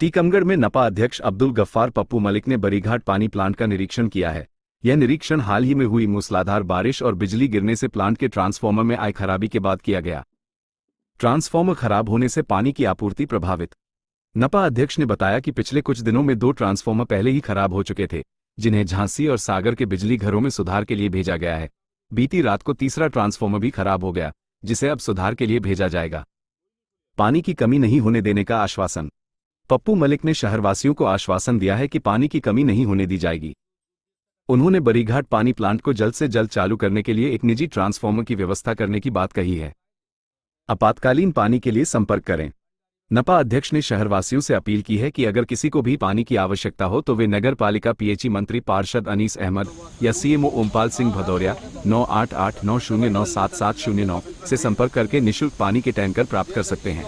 टीकमगढ़ में नपा अध्यक्ष अब्दुल गफ्फार पप्पू मलिक ने बरीघाट पानी प्लांट का निरीक्षण किया है। यह निरीक्षण हाल ही में हुई मूसलाधार बारिश और बिजली गिरने से प्लांट के ट्रांसफार्मर में आई खराबी के बाद किया गया। ट्रांसफार्मर खराब होने से पानी की आपूर्ति प्रभावित। नपा अध्यक्ष ने बताया कि पिछले कुछ दिनों में 2 ट्रांसफार्मर पहले ही खराब हो चुके थे, जिन्हें झांसी और सागर के बिजली घरों में सुधार के लिए भेजा गया है। बीती रात को तीसरा ट्रांसफार्मर भी खराब हो गया, जिसे अब सुधार के लिए भेजा जाएगा। पानी की कमी नहीं होने देने का आश्वासन। पप्पू मलिक ने शहरवासियों को आश्वासन दिया है कि पानी की कमी नहीं होने दी जाएगी। उन्होंने बरीघाट पानी प्लांट को जल्द से जल्द चालू करने के लिए एक निजी ट्रांसफार्मर की व्यवस्था करने की बात कही है। आपातकालीन पानी के लिए संपर्क करें। नपा अध्यक्ष ने शहरवासियों से अपील की है कि अगर किसी को भी पानी की आवश्यकता हो तो वे नगर पालिका पीएचई मंत्री पार्षद अनीस अहमद या सीएमओ ओमपाल सिंह भदौरिया 9889097709 से संपर्क करके निःशुल्क पानी के टैंकर प्राप्त कर सकते हैं।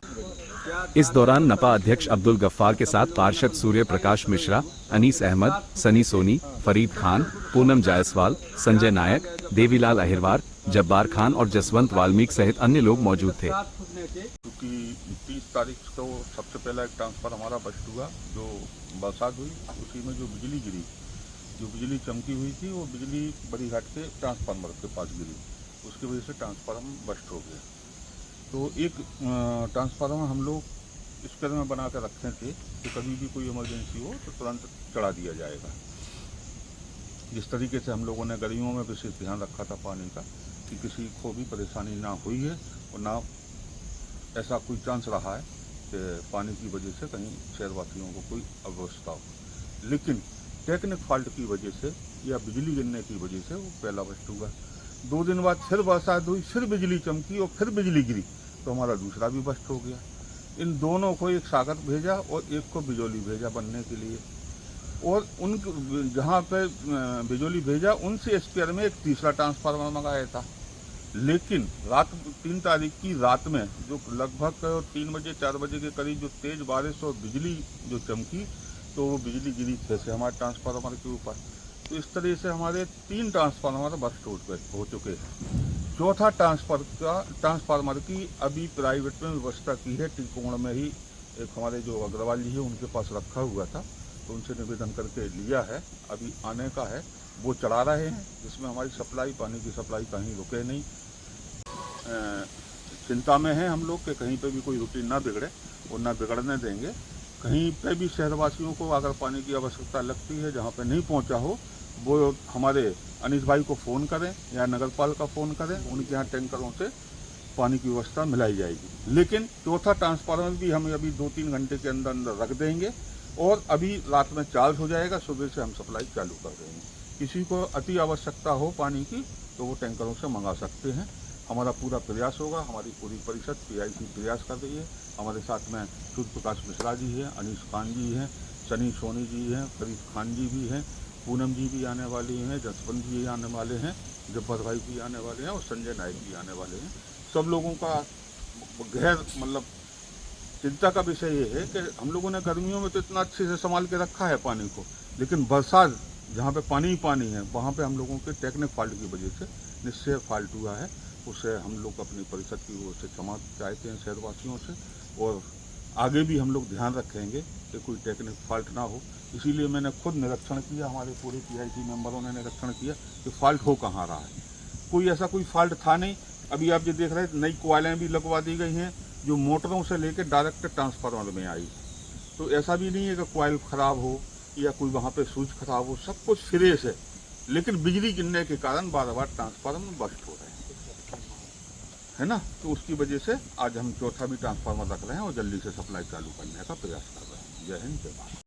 इस दौरान नपा अध्यक्ष अब्दुल गफ्फार के साथ पार्षद सूर्य प्रकाश मिश्रा, अनीस अहमद, सनी सोनी, फरीद खान, पूनम जायसवाल, संजय नायक, देवीलाल अहिरवार, जब्बार खान और जसवंत वाल्मीकि सहित अन्य लोग मौजूद थे। क्योंकि 30 तारीख को सबसे पहला एक ट्रांसफार्मर हमारा बस्ट हुआ, जो बरसात हुई उसी में जो बिजली गिरी, जो बिजली चमकी हुई थी, वो बिजली बरीघाट के ट्रांसफार्मर के पास गिरी। उसकी वजह से ट्रांसफार्मर बस्ट हो गया। तो एक ट्रांसफार्मर हम लोग इस कदर में बना कर रखे थे कि कभी भी कोई इमरजेंसी हो तो तुरंत चढ़ा दिया जाएगा। जिस तरीके से हम लोगों ने गर्मियों में विशेष ध्यान रखा था पानी का, कि किसी को भी परेशानी ना हुई है और ना ऐसा कोई चांस रहा है कि पानी की वजह से कहीं शहरवासियों को कोई अव्यवस्था हो। लेकिन टेक्निक फॉल्ट की वजह से या बिजली गिरने की वजह से वो पहला बस्ट हुआ। 2 दिन बाद फिर बरसात हुई, फिर बिजली चमकी और फिर बिजली गिरी, तो हमारा दूसरा भी बस्ट हो गया। इन दोनों को एक सागर भेजा और एक को बिजौली भेजा बनने के लिए, और उन जहाँ पे बिजौली भेजा उनसे स्पेयर में एक तीसरा ट्रांसफार्मर मंगाया था। लेकिन रात 3 तारीख की रात में जो लगभग 3 बजे 4 बजे के करीब जो तेज बारिश और बिजली जो चमकी, तो वो बिजली गिरी फिर से हमारे ट्रांसफार्मर के ऊपर। तो इस तरह से हमारे 3 ट्रांसफार्मर बस्ट हो चुके हैं। चौथा ट्रांसफार्मर की अभी प्राइवेट में व्यवस्था की है। टीकमगढ़ में ही एक हमारे जो अग्रवाल जी है उनके पास रखा हुआ था, तो उनसे निवेदन करके लिया है, अभी आने का है, वो चढ़ा रहे हैं, जिसमें हमारी सप्लाई, पानी की सप्लाई कहीं रुके नहीं। चिंता में है हम लोग कि कहीं पे भी कोई रूटीन ना बिगड़े और ना बिगड़ने देंगे। कहीं पे भी शहरवासियों को अगर पानी की आवश्यकता लगती है, जहाँ पे नहीं पहुँचा हो, वो हमारे अनीस भाई को फ़ोन करें या नगरपाल का फ़ोन करें, उनके यहाँ टैंकरों से पानी की व्यवस्था मिलाई जाएगी। लेकिन चौथा ट्रांसफार्मर भी हम अभी 2-3 घंटे के अंदर अंदर रख देंगे और अभी रात में चार्ज हो जाएगा, सुबह से हम सप्लाई चालू कर देंगे। किसी को अति आवश्यकता हो पानी की तो वो टैंकरों से मंगा सकते हैं। हमारा पूरा प्रयास होगा, हमारी पूरी परिषद पीआईसी प्रयास कर रही है। हमारे साथ में सूर्य प्रकाश मिश्रा जी हैं, अनीस खान जी हैं, सनी सोनी जी हैं, फरीद खान जी भी हैं, पूनम जी भी आने वाली हैं, जसवंत जी आने वाले हैं, जब्बार भाई भी आने वाले हैं और संजय नायक भी आने वाले हैं। सब लोगों का गहर चिंता का विषय ये है कि हम लोगों ने गर्मियों में तो इतना अच्छे से संभाल के रखा है पानी को, लेकिन बरसात जहाँ पे पानी ही पानी है, वहाँ पे हम लोगों के टेक्निक फॉल्ट की वजह से निश्चय फॉल्ट हुआ है। उससे हम लोग अपनी परिषद की ओर से क्षमा चाहते हैं शहरवासियों से, और आगे भी हम लोग ध्यान रखेंगे कि कोई टेक्निक फॉल्ट ना हो। इसीलिए मैंने खुद निरीक्षण किया, हमारे पूरे पीआईसी मेंबरों ने निरीक्षण किया कि फॉल्ट हो कहाँ रहा है। कोई ऐसा कोई फॉल्ट था नहीं। अभी आप जो देख रहे हैं, नई कोयलें भी लगवा दी गई हैं जो मोटरों से लेकर डायरेक्ट ट्रांसफार्मर में आई। तो ऐसा भी नहीं है कि कोयल ख़राब हो या कोई वहाँ पे स्विच खराब हो, सब कुछ फ्रेश है। लेकिन बिजली गिरने के कारण बार बार ट्रांसफार्मर बस्ट हो रहे हैं, है ना। तो उसकी वजह से आज हम चौथा भी ट्रांसफार्मर रख रहे हैं और जल्दी से सप्लाई चालू करने का प्रयास कर रहे हैं। जय हिंद, जय भारत।